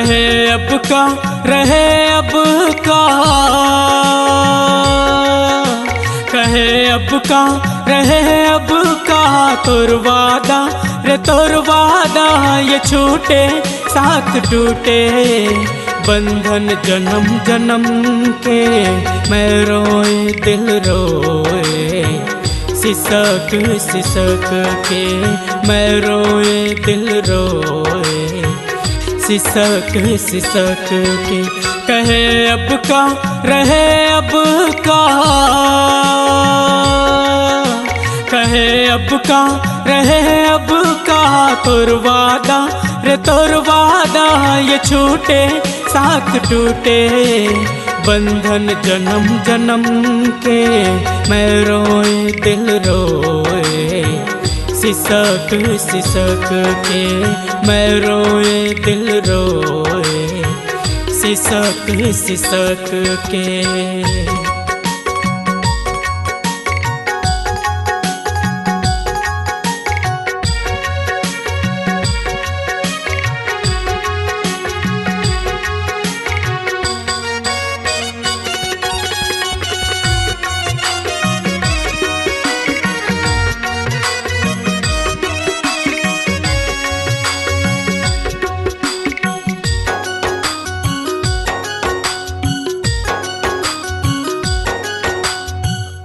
कहे अब का रहे अब का, कहे अब का रहे अब का, तोर वादा रे तोर वादा, ये छूटे साथ टूटे बंधन जन्म जन्म के। मैं रोए दिल रोए सिसक सिसक के, मैं रोए दिल रोए सिसक सिसक के। कहे अब का रहे अब का, कहे अब का रहे अब का, तोर वादा रे तोर वादा, ये छूटे साथ टूटे बंधन जन्म जन्म के। मैं रोए दिल रोए सिसक सिसक के, मैं रोए दिल रोए सिसक सिसक के।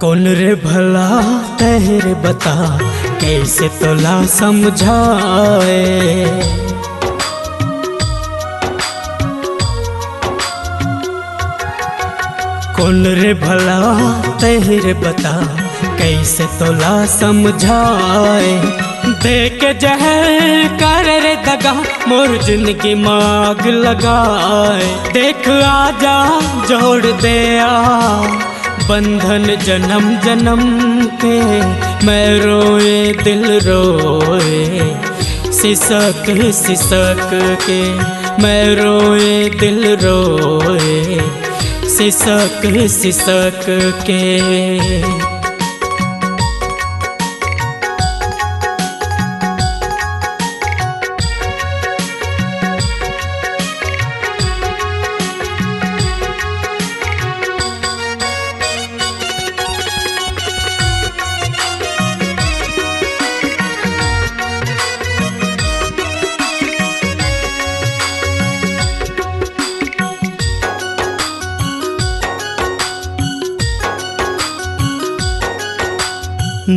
कौन रे भला तेरे बता, कैसे तोला समझाए। कौन रे भला तेरे बता, कैसे तोला समझाए। देख जहर कर रे दगा, मोर जिंदगी माग लगाए। देख आजा जोड़ दे आ बंधन जन्म जन्म के। मैं रोए दिल रोए सिसक सिसक के, मैं रोए दिल रोए सिसक सिसक के।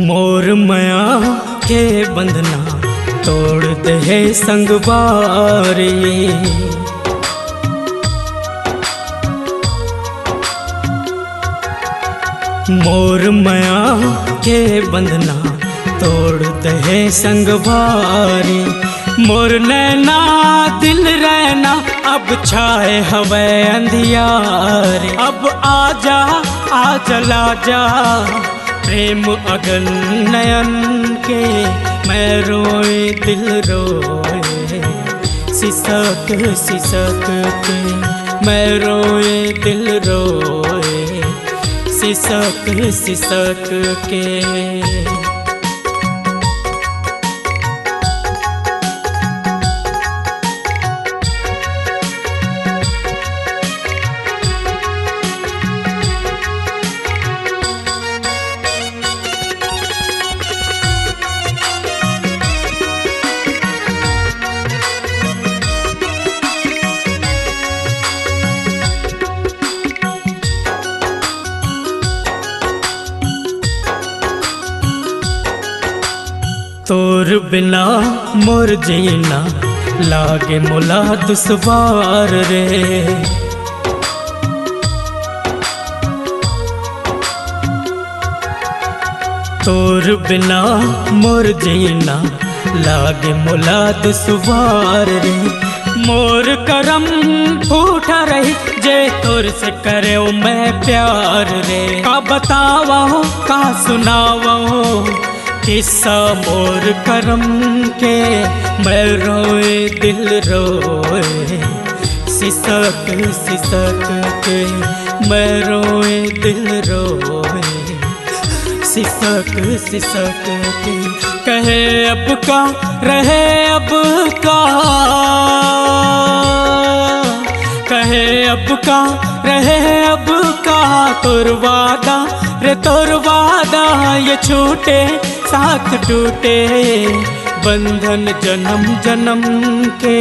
मोर माया के बंधना तोड़ दे संगवारी। मोर माया के बंधना तोड़ दे संगवारी। मोर नैना दिल रहना अब छाए हवे अंधियारे। अब आजा आ जला जा प्रेम अगन नयन के। मैं रोए दिल रोए सिसक सिसक के, मैं रोए दिल रोए सिसक सिसक के। तोर बिना मोर जीना लागे मोला दुश्वार रे। तोर बिना मोर जीना लागे मोला दुश्वार रे। मोर करम फूटा रही जे तोर से करे मैं प्यार रे। का बतावा का सुनावा किस्सा मोर करम के। मैं रोए दिल रोए सिसक सिसक के, मैं रोए दिल रोए सिसक सिसक के। कहे अब का रहे अब का, रहे अब का, रहे अब का तोर वादा रे तोर वादा, ये छूटे साथ टूटे बंधन जन्म जन्म के।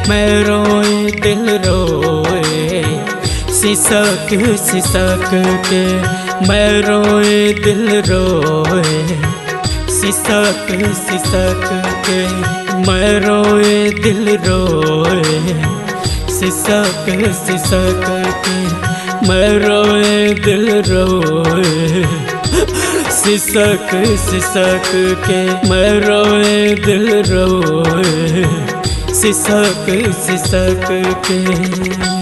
मैं रोए दिल रोए सिसक सिसक के, मैं रोए दिल रोए सिसक सिसक के, मैं रोए दिल रोए सिसक सिसक के, मैं रोए दिल रोए सिसक सिसक के, मैं रोए दिल रोए सिसक सिसक के।